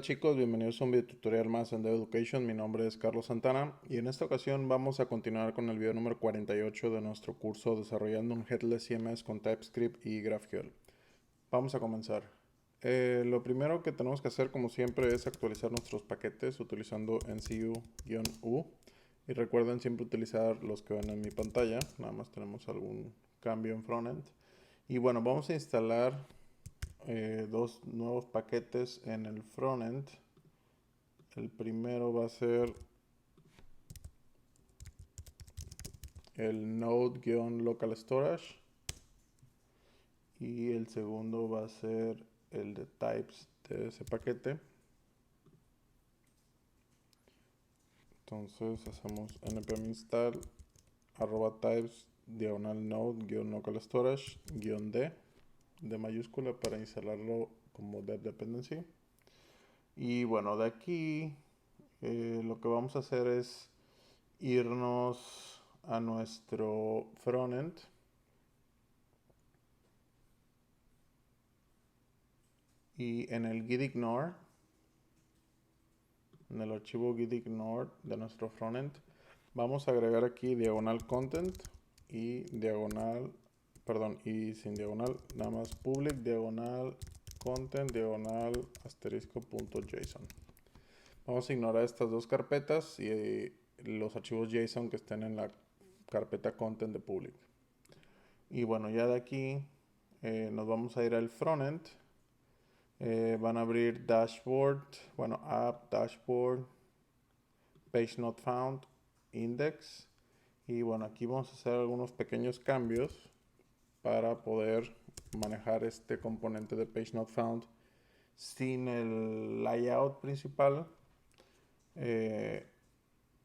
chicos? Bienvenidos a un video tutorial más en Dev Education. Mi nombre es Carlos Santana y en esta ocasión vamos a continuar con el video número 48 de nuestro curso desarrollando un Headless CMS con TypeScript y GraphQL. Vamos a comenzar. Lo primero que tenemos que hacer, como siempre, es actualizar nuestros paquetes utilizando ncu-u y recuerden siempre utilizar los que ven en mi pantalla. Nada más tenemos algún cambio en frontend. Y bueno, vamos a instalar dos nuevos paquetes en el frontend. El primero va a ser el node-local storage y el segundo va a ser el de types de ese paquete. Entonces hacemos npm install @types /node-local storage -d de mayúscula para instalarlo como dev dependency. Y bueno, de aquí lo que vamos a hacer es irnos a nuestro frontend y en el gitignore, en el archivo gitignore de nuestro frontend, vamos a agregar aquí diagonal content y diagonal, perdón, y sin diagonal, nada más public diagonal content diagonal asterisco.json. Vamos a ignorar estas dos carpetas y los archivos JSON que estén en la carpeta content de public. Y bueno, ya de aquí nos vamos a ir al frontend. Van a abrir dashboard, bueno, app, dashboard, page not found, index. Y bueno, aquí vamos a hacer algunos pequeños cambios para poder manejar este componente de page not found sin el layout principal.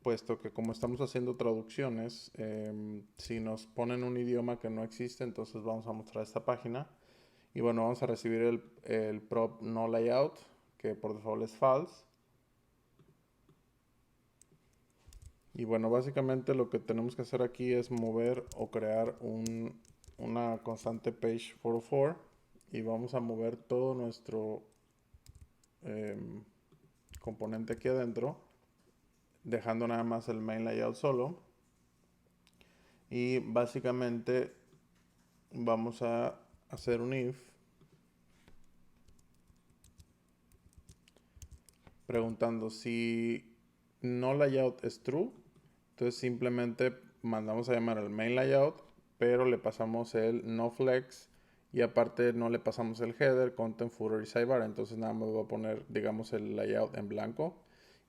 Puesto que como estamos haciendo traducciones, si nos ponen un idioma que no existe, entonces vamos a mostrar esta página. Y bueno, vamos a recibir el prop no layout, que por default es false. Y bueno, básicamente lo que tenemos que hacer aquí es mover o crear una constante page 404 y vamos a mover todo nuestro componente aquí adentro, dejando nada más el main layout solo. Y básicamente vamos a hacer un if preguntando si no layout es true, entonces simplemente mandamos a llamar al main layout, pero le pasamos el no flex y aparte no le pasamos el header, content, footer y sidebar. Entonces nada más voy a poner, digamos, el layout en blanco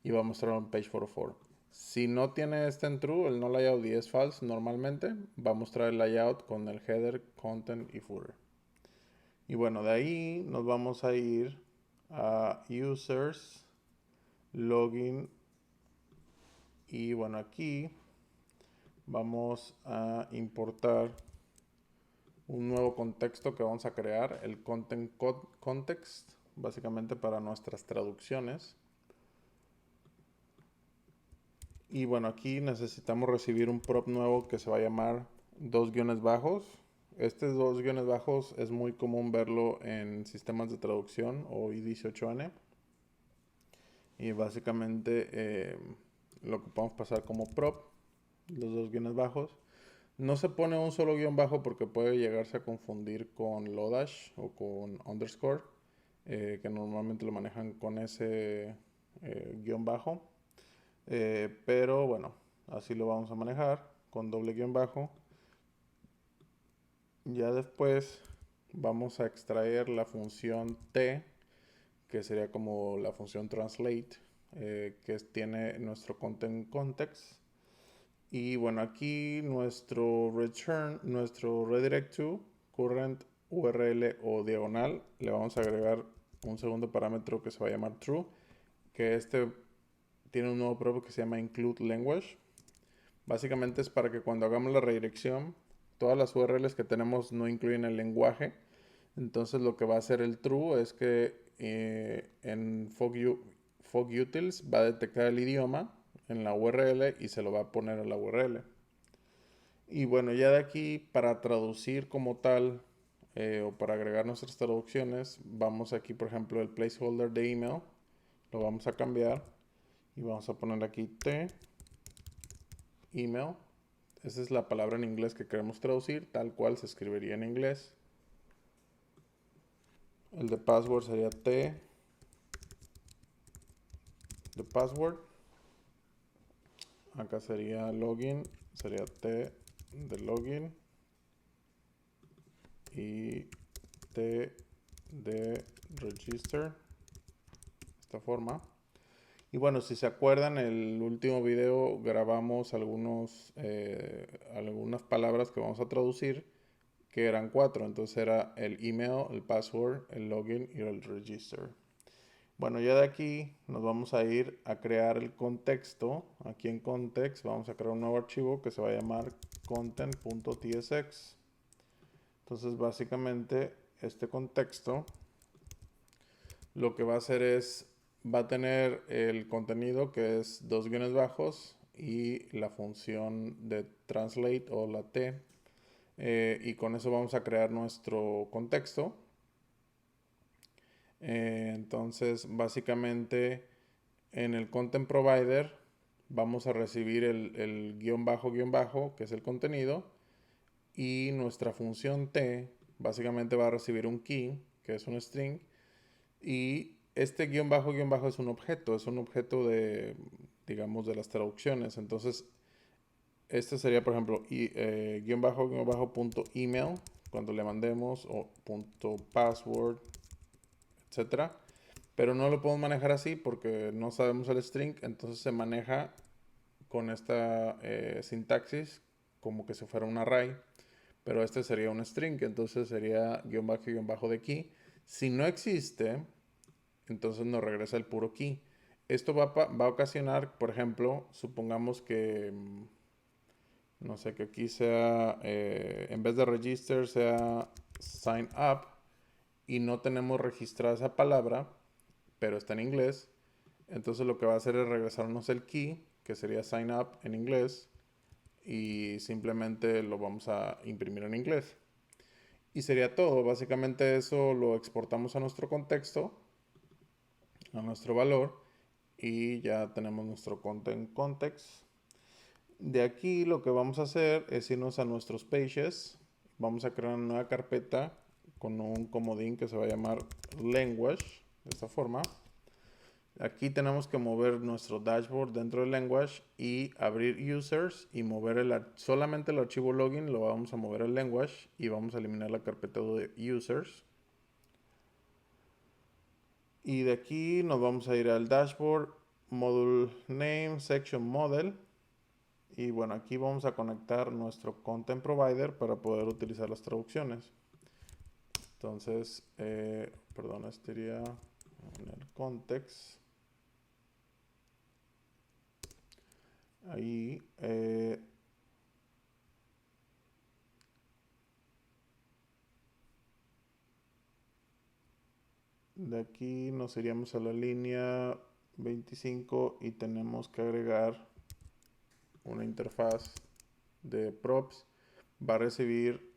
y va a mostrar un page 404. Si no tiene este en true, el no layout y es false, normalmente va a mostrar el layout con el header, content y footer. Y bueno, de ahí nos vamos a ir a users, login y bueno, aquí vamos a importar un nuevo contexto que vamos a crear, el content context, básicamente para nuestras traducciones. Y bueno, aquí necesitamos recibir un prop nuevo que se va a llamar dos guiones bajos. Este dos guiones bajos es muy común verlo en sistemas de traducción o I18N. Y básicamente lo que podemos pasar como prop, los dos guiones bajos. No se pone un solo guión bajo porque puede llegarse a confundir con Lodash o con underscore, que normalmente lo manejan con ese guión bajo. Pero bueno, así lo vamos a manejar con doble guión bajo. Ya después vamos a extraer la función t, que sería como la función translate, que tiene nuestro content context. Y bueno, aquí nuestro return, nuestro redirect to current URL o diagonal, le vamos a agregar un segundo parámetro que se va a llamar true, que este tiene un nuevo propio que se llama include language. Básicamente es para que cuando hagamos la redirección, todas las URLs que tenemos no incluyen el lenguaje. Entonces lo que va a hacer el true es que en FogUtils va a detectar el idioma en la URL y se lo va a poner a la URL. Y bueno, ya de aquí para traducir como tal o para agregar nuestras traducciones, vamos aquí por ejemplo el placeholder de email, lo vamos a cambiar y vamos a poner aquí T, email. Esa es la palabra en inglés que queremos traducir, tal cual se escribiría en inglés. El de password sería T de password. Acá sería login, sería T de login. Y T de register. De esta forma. Y bueno, si se acuerdan, en el último video grabamos algunas palabras que vamos a traducir, que eran 4. Entonces era el email, el password, el login y el register. Bueno, ya de aquí nos vamos a ir a crear el contexto. Aquí en context vamos a crear un nuevo archivo que se va a llamar content.tsx. Entonces básicamente este contexto lo que va a hacer es, va a tener el contenido que es 2 guiones bajos y la función de translate o la T. Y con eso vamos a crear nuestro contexto. Entonces básicamente en el content provider vamos a recibir el guión bajo, que es el contenido. Y nuestra función T básicamente va a recibir un key, que es un string. Y este guión bajo es un objeto de, digamos, de las traducciones. Entonces, este sería, por ejemplo, guión bajo punto email, cuando le mandemos, o punto password, etcétera. Pero no lo podemos manejar así porque no sabemos el string, entonces se maneja con esta sintaxis como que si fuera un array. Pero este sería un string, entonces sería guión bajo de key. Si no existe, entonces nos regresa el puro key. Esto va a ocasionar, por ejemplo, supongamos que, no sé, que aquí sea, en vez de register, sea sign up y no tenemos registrada esa palabra, pero está en inglés. Entonces lo que va a hacer es regresarnos el key, que sería sign up en inglés, y simplemente lo vamos a imprimir en inglés. Y sería todo. Básicamente eso lo exportamos a nuestro contexto, a nuestro valor, y ya tenemos nuestro content context. De aquí lo que vamos a hacer es irnos a nuestros pages. Vamos a crear una nueva carpeta con un comodín que se va a llamar language, de esta forma. Aquí tenemos que mover nuestro dashboard dentro del language y abrir users y mover solamente el archivo login lo vamos a mover al language y vamos a eliminar la carpeta de users. Y de aquí nos vamos a ir al dashboard, module name, section model. Y bueno, aquí vamos a conectar nuestro content provider para poder utilizar las traducciones. Entonces, perdón, este iría en el context. Ahí, de aquí nos iríamos a la línea 25 y tenemos que agregar una interfaz de props. Va a recibir,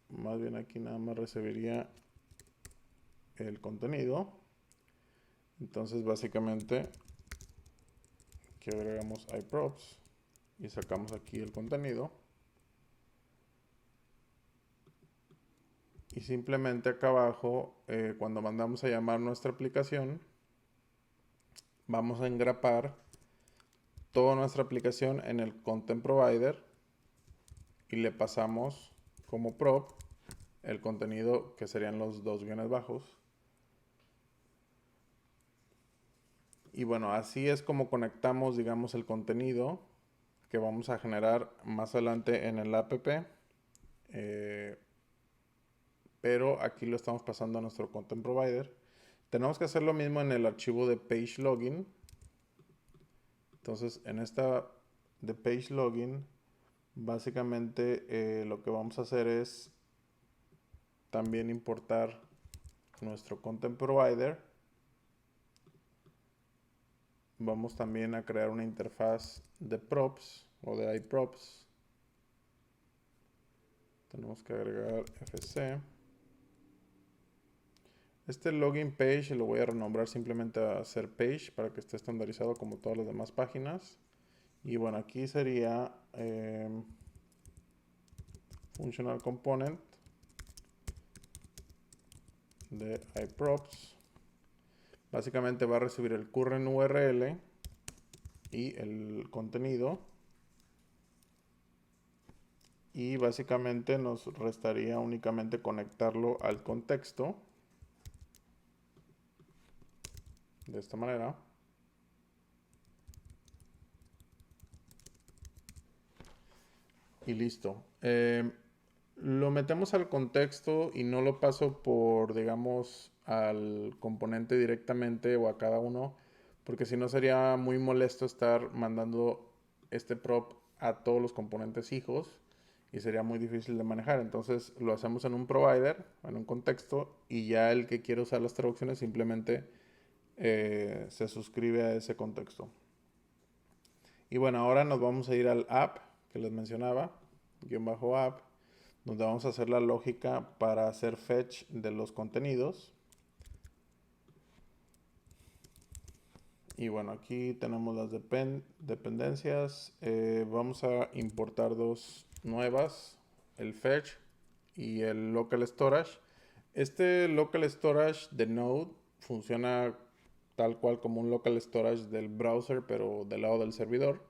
más bien aquí nada más recibiría el contenido. Entonces básicamente que agregamos iProps y sacamos aquí el contenido. Y simplemente acá abajo, cuando mandamos a llamar nuestra aplicación, vamos a engrapar toda nuestra aplicación en el content provider y le pasamos como prop el contenido que serían los 2 guiones bajos. Y bueno, así es como conectamos, digamos, el contenido que vamos a generar más adelante en el app. Pero aquí lo estamos pasando a nuestro content provider. Tenemos que hacer lo mismo en el archivo de page login. Entonces, en esta de page login, básicamente lo que vamos a hacer es también importar nuestro content provider. Vamos también a crear una interfaz de props o de iProps. Tenemos que agregar FC. Este login page lo voy a renombrar simplemente a ser page para que esté estandarizado como todas las demás páginas. Y bueno, aquí sería functional component de iProps. Básicamente va a recibir el current URL y el contenido. Y básicamente nos restaría únicamente conectarlo al contexto. De esta manera. Y listo. Lo metemos al contexto y no lo paso por, digamos, al componente directamente o a cada uno, porque si no sería muy molesto estar mandando este prop a todos los componentes hijos y sería muy difícil de manejar. Entonces lo hacemos en un provider, en un contexto, y ya el que quiere usar las traducciones simplemente se suscribe a ese contexto. Y bueno, ahora nos vamos a ir al app que les mencionaba, guión bajo app, donde vamos a hacer la lógica para hacer fetch de los contenidos. Y bueno, aquí tenemos las dependencias. Vamos a importar dos nuevas, el fetch y el local storage. Este local storage de Node funciona tal cual como un local storage del browser, pero del lado del servidor.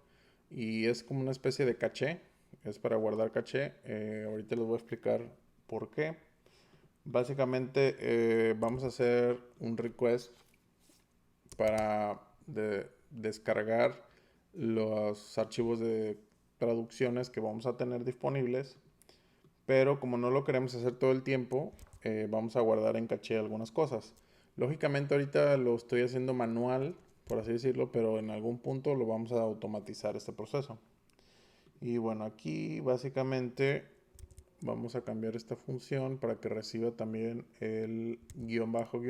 Y es como una especie de caché. Es para guardar caché. Ahorita les voy a explicar por qué. Básicamente vamos a hacer un request para descargar los archivos de traducciones que vamos a tener disponibles. Pero como no lo queremos hacer todo el tiempo, vamos a guardar en caché algunas cosas. Lógicamente ahorita lo estoy haciendo manual, por así decirlo, pero en algún punto lo vamos a automatizar este proceso. Y bueno, aquí básicamente vamos a cambiar esta función para que reciba también el guión bajo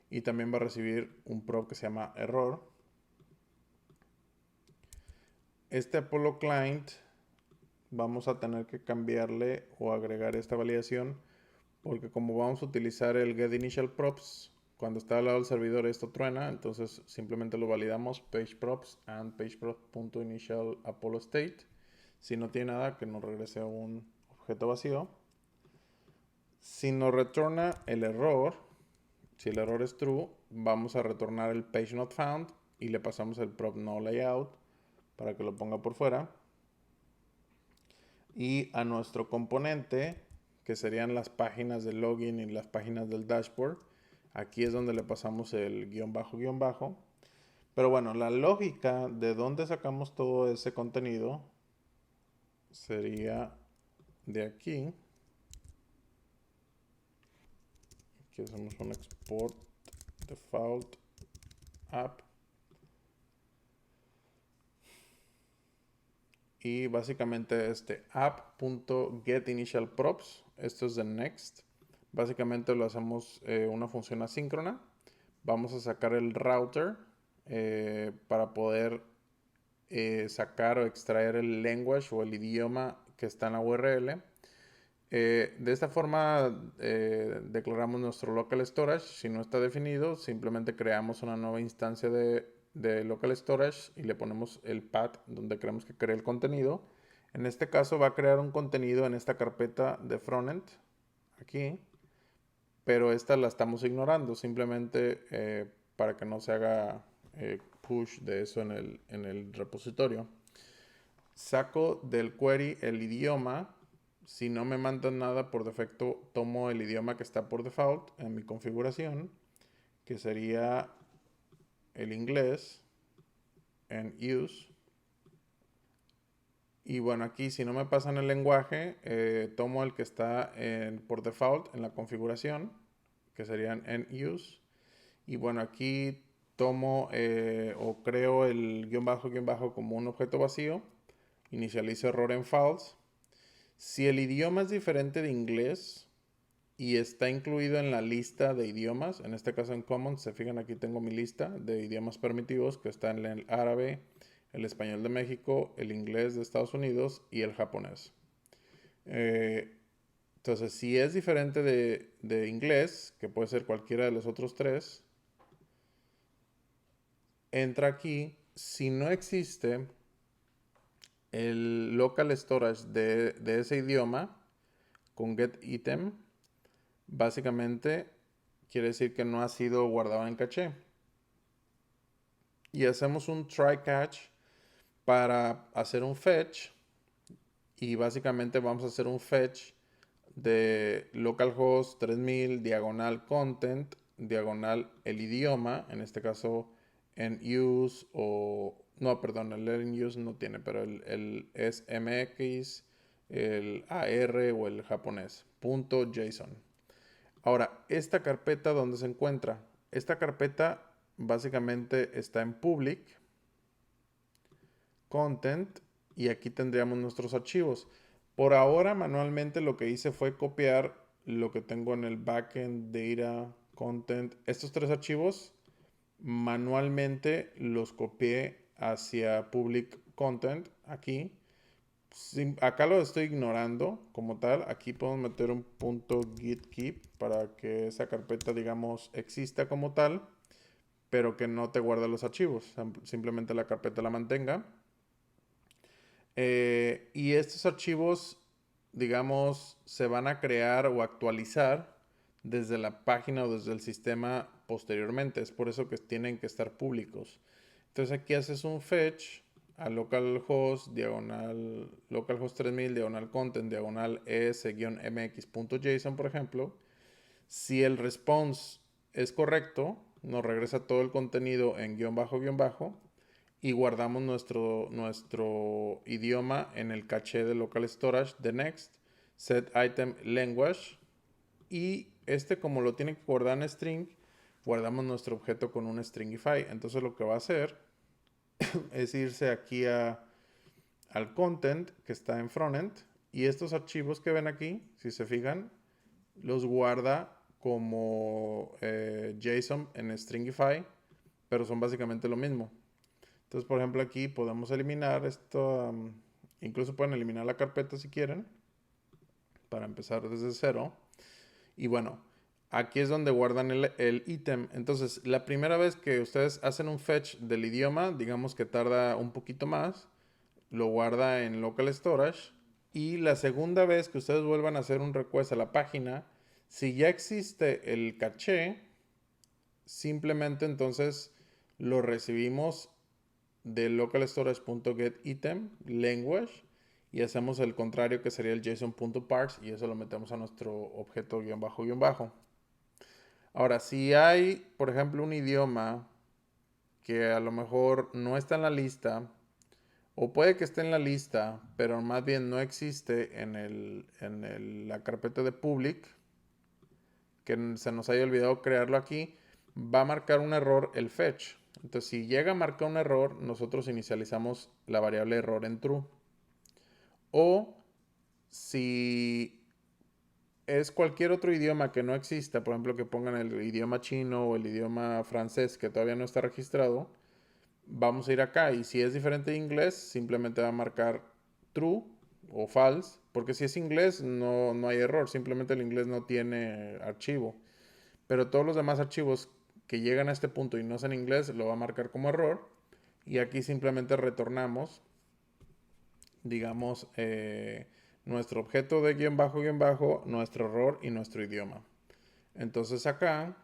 y también va a recibir un prop que se llama error. Este Apollo Client vamos a tener que cambiarle o agregar esta validación porque como vamos a utilizar el getInitialProps, cuando está al lado del servidor esto truena, entonces simplemente lo validamos pageProps and pageProps.initialApolloState. Si no tiene nada, que nos regrese a un objeto vacío. Si nos retorna el error, si el error es true, vamos a retornar el pageNotFound y le pasamos el prop noLayout para que lo ponga por fuera. Y a nuestro componente, que serían las páginas del login y las páginas del dashboard, aquí es donde le pasamos el guión bajo. Pero bueno, la lógica de dónde sacamos todo ese contenido sería de aquí. Aquí hacemos un export default app. Y básicamente este app.getInitialProps, esto es de next. Básicamente lo hacemos una función asíncrona. Vamos a sacar el router para poder sacar o extraer el language o el idioma que está en la URL. De esta forma declaramos nuestro local storage. Si no está definido, simplemente creamos una nueva instancia de local storage y le ponemos el path donde queremos que cree el contenido. En este caso va a crear un contenido en esta carpeta de frontend, aquí, pero esta la estamos ignorando simplemente para que no se haga push de eso en el repositorio. Saco del query el idioma. Si no me mandan nada por defecto, tomo el idioma que está por default en mi configuración, que sería el inglés en use. Y bueno, aquí si no me pasan el lenguaje, tomo el que está por default en la configuración, que serían en use. Y bueno, aquí tomo o creo el guión bajo como un objeto vacío. Inicializo error en false. Si el idioma es diferente de inglés y está incluido en la lista de idiomas, en este caso en Commons, se fijan aquí tengo mi lista de idiomas permitidos que está en el árabe, el español de México, el inglés de Estados Unidos y el japonés. Entonces, si es diferente de inglés, que puede ser cualquiera de los otros tres, entra aquí. Si no existe el local storage de ese idioma con getItem, básicamente quiere decir que no ha sido guardado en caché. Y hacemos un try catch para hacer un fetch. Y básicamente vamos a hacer un fetch de localhost 3000 diagonal content diagonal el idioma, en este caso en use o no, perdón, el en use no tiene, pero el es mx, el AR o el japonés, .json. Ahora, esta carpeta, ¿dónde se encuentra? Esta carpeta básicamente está en public, content, y aquí tendríamos nuestros archivos. Por ahora, manualmente lo que hice fue copiar lo que tengo en el backend, data, content. Estos tres archivos, manualmente los copié hacia public content, aquí. Acá lo estoy ignorando como tal. Aquí podemos meter un punto git keep para que esa carpeta, digamos, exista como tal, pero que no te guarde los archivos. Simplemente la carpeta la mantenga. Y estos archivos, digamos, se van a crear o actualizar desde la página o desde el sistema posteriormente. Es por eso que tienen que estar públicos. Entonces aquí haces un fetch a localhost, diagonal, localhost 3000, diagonal content, diagonal es-mx.json, por ejemplo. Si el response es correcto, nos regresa todo el contenido en guión bajo, y guardamos nuestro idioma en el caché de local storage de next, set item language, y como lo tiene que guardar en string, guardamos nuestro objeto con un stringify. Entonces lo que va a hacer es irse aquí al content que está en frontend, y estos archivos que ven aquí, si se fijan, los guarda como JSON en stringify, pero son básicamente lo mismo. Entonces, por ejemplo, aquí podemos eliminar esto. Incluso pueden eliminar la carpeta si quieren, para empezar desde cero. Y bueno, aquí es donde guardan el ítem. Entonces, la primera vez que ustedes hacen un fetch del idioma, digamos que tarda un poquito más, lo guarda en local storage. Y la segunda vez que ustedes vuelvan a hacer un request a la página, si ya existe el caché, simplemente entonces lo recibimos de local storage.getItem language, y hacemos el contrario, que sería el json.parse, y eso lo metemos a nuestro objeto guión bajo. Ahora, si hay, por ejemplo, un idioma que a lo mejor no está en la lista, o puede que esté en la lista, pero más bien no existe en la carpeta de public, que se nos haya olvidado crearlo aquí, va a marcar un error el fetch. Entonces, si llega a marcar un error, nosotros inicializamos la variable error en true. O si es cualquier otro idioma que no exista, por ejemplo, que pongan el idioma chino o el idioma francés que todavía no está registrado, vamos a ir acá, y si es diferente de inglés, simplemente va a marcar true o false, porque si es inglés no hay error, simplemente el inglés no tiene archivo. Pero todos los demás archivos que llegan a este punto y no son en inglés, lo va a marcar como error. Y aquí simplemente retornamos, digamos, nuestro objeto de guión bajo, nuestro error y nuestro idioma. Entonces acá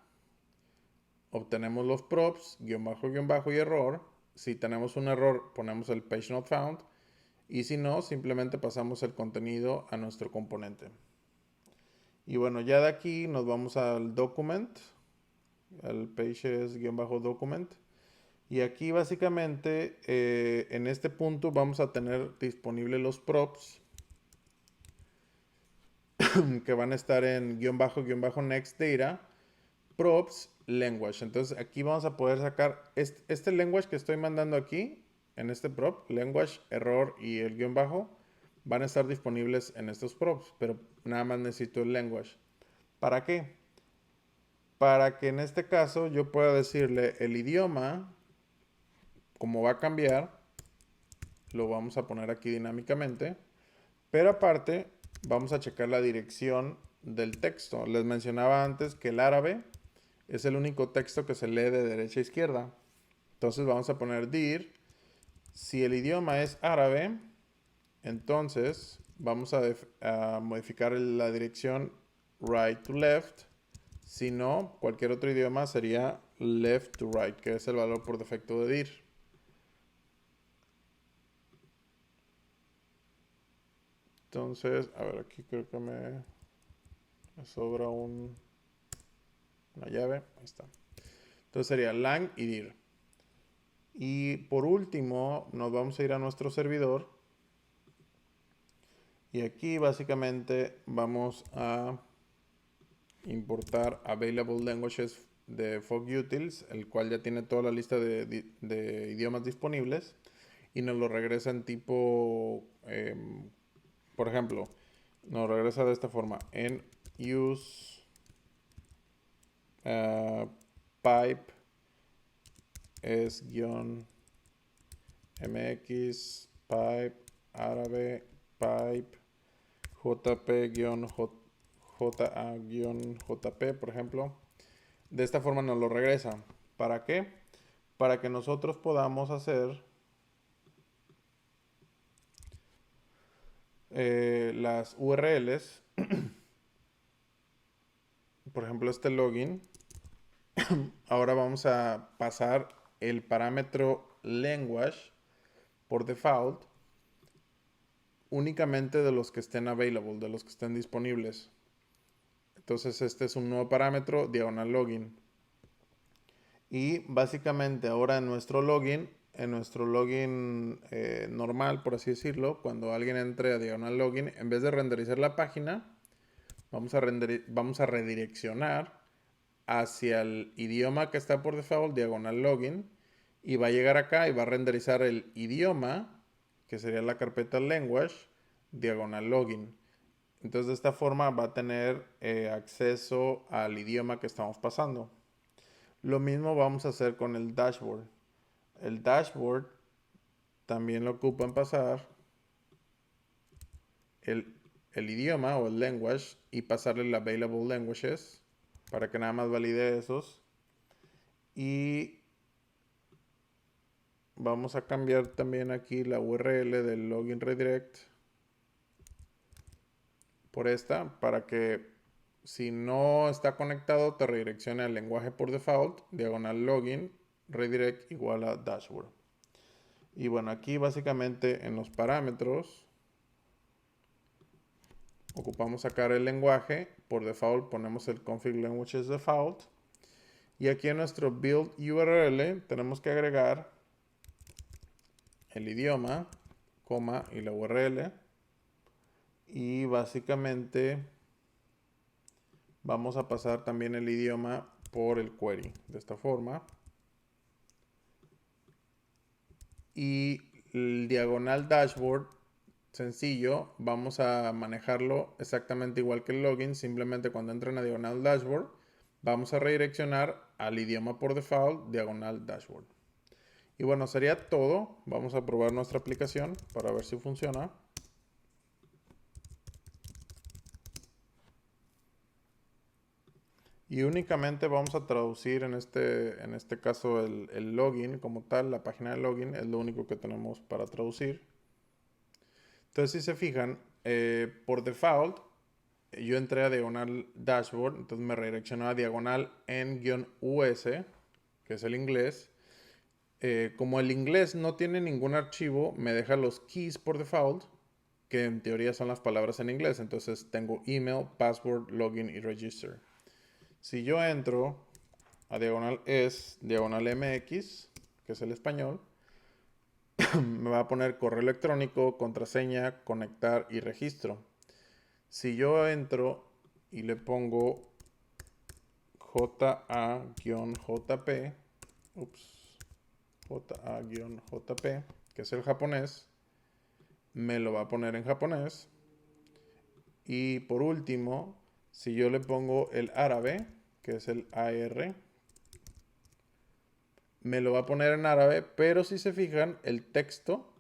obtenemos los props, guión bajo y error. Si tenemos un error, ponemos el page not found. Y si no, simplemente pasamos el contenido a nuestro componente. Y bueno, ya de aquí nos vamos al document. El pages-document. Y aquí básicamente en este punto vamos a tener disponibles los props que van a estar en next data, props language. Entonces aquí vamos a poder sacar este language que estoy mandando aquí, en este prop, language, error y el guión bajo, van a estar disponibles en estos props, pero nada más necesito el language. ¿Para qué? Para que en este caso yo pueda decirle el idioma, como va a cambiar, lo vamos a poner aquí dinámicamente. Pero aparte, vamos a checar la dirección del texto. Les mencionaba antes que el árabe es el único texto que se lee de derecha a izquierda. Entonces vamos a poner dir. Si el idioma es árabe, entonces vamos a modificar la dirección right to left. Si no, cualquier otro idioma sería left to right, que es el valor por defecto de dir. Entonces, a ver, aquí creo que me sobra una llave. Ahí está. Entonces sería lang y dir. Y por último, nos vamos a ir a nuestro servidor. Y aquí básicamente vamos a importar Available Languages de FogUtils, el cual ya tiene toda la lista de idiomas disponibles. Y nos lo regresa en tipo, por ejemplo, nos regresa de esta forma. En use pipe es -mx pipe árabe pipe jp-ja-jp, por ejemplo. De esta forma nos lo regresa. ¿Para qué? Para que nosotros podamos hacer las URLs. Por ejemplo, este login. Ahora vamos a pasar el parámetro language por default únicamente de los que estén available, de los que estén disponibles. Entonces este es un nuevo parámetro, diagonal login. Y básicamente ahora en nuestro login normal, por así decirlo, cuando alguien entre a diagonal login, en vez de renderizar la página, vamos a redireccionar hacia el idioma que está por default, diagonal login, y va a llegar acá y va a renderizar el idioma, que sería la carpeta language, diagonal login. Entonces de esta forma va a tener acceso al idioma que estamos pasando. Lo mismo vamos a hacer con el dashboard. El dashboard también lo ocupan pasar el, el idioma o el language y pasarle el available languages para que nada más valide esos. Y vamos a cambiar también aquí la URL del login redirect por esta para que si no está conectado te redireccione al lenguaje por default, diagonal login, redirect igual a dashboard. Y bueno, aquí básicamente en los parámetros ocupamos sacar el lenguaje, por default ponemos el config languages default. Y aquí en nuestro build URL tenemos que agregar el idioma, coma y la URL. Y básicamente vamos a pasar también el idioma por el query, de esta forma. Y el diagonal dashboard, sencillo, vamos a manejarlo exactamente igual que el login, simplemente cuando entren a diagonal dashboard, vamos a redireccionar al idioma por default, diagonal dashboard. Y bueno, sería todo. Vamos a probar nuestra aplicación para ver si funciona. Y únicamente vamos a traducir en este caso el login como tal, la página de login es lo único que tenemos para traducir. Entonces si se fijan, por default yo entré a diagonal dashboard, entonces me redireccionó a diagonal en-us, que es el inglés. Como el inglés no tiene ningún archivo, me deja los keys por default, que en teoría son las palabras en inglés. Entonces tengo email, password, login y register. Si yo entro a diagonal diagonal mx, que es el español, me va a poner correo electrónico, contraseña, conectar y registro. Si yo entro y le pongo JA-JP, JA-JP, que es el japonés, me lo va a poner en japonés. Y por último, si yo le pongo el árabe, que es el AR, me lo va a poner en árabe, pero si se fijan, el texto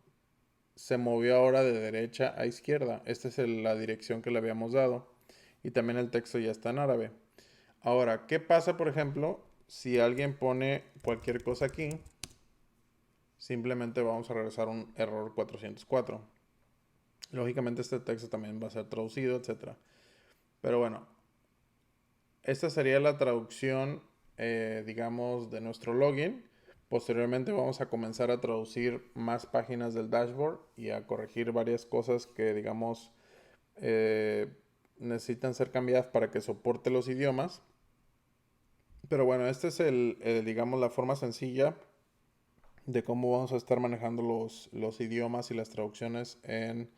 se movió ahora de derecha a izquierda. Esta es la dirección que le habíamos dado. Y también el texto ya está en árabe. Ahora, ¿qué pasa, por ejemplo, si alguien pone cualquier cosa aquí? Simplemente vamos a regresar un error 404. Lógicamente este texto también va a ser traducido, etcétera. Pero bueno, esta sería la traducción, digamos, de nuestro login. Posteriormente vamos a comenzar a traducir más páginas del dashboard y a corregir varias cosas que, digamos, eh, necesitan ser cambiadas para que soporte los idiomas. Pero bueno, esta es digamos, la forma sencilla de cómo vamos a estar manejando los idiomas y las traducciones en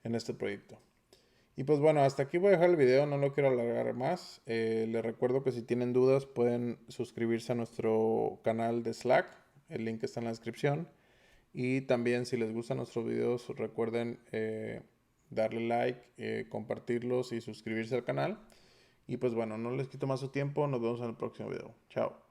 este proyecto. Y pues bueno, hasta aquí voy a dejar el video, no lo quiero alargar más. Les recuerdo que si tienen dudas pueden suscribirse a nuestro canal de Slack, el link está en la descripción. Y también si les gustan nuestros videos recuerden darle like, compartirlos y suscribirse al canal. Y pues bueno, no les quito más su tiempo, nos vemos en el próximo video. Chao.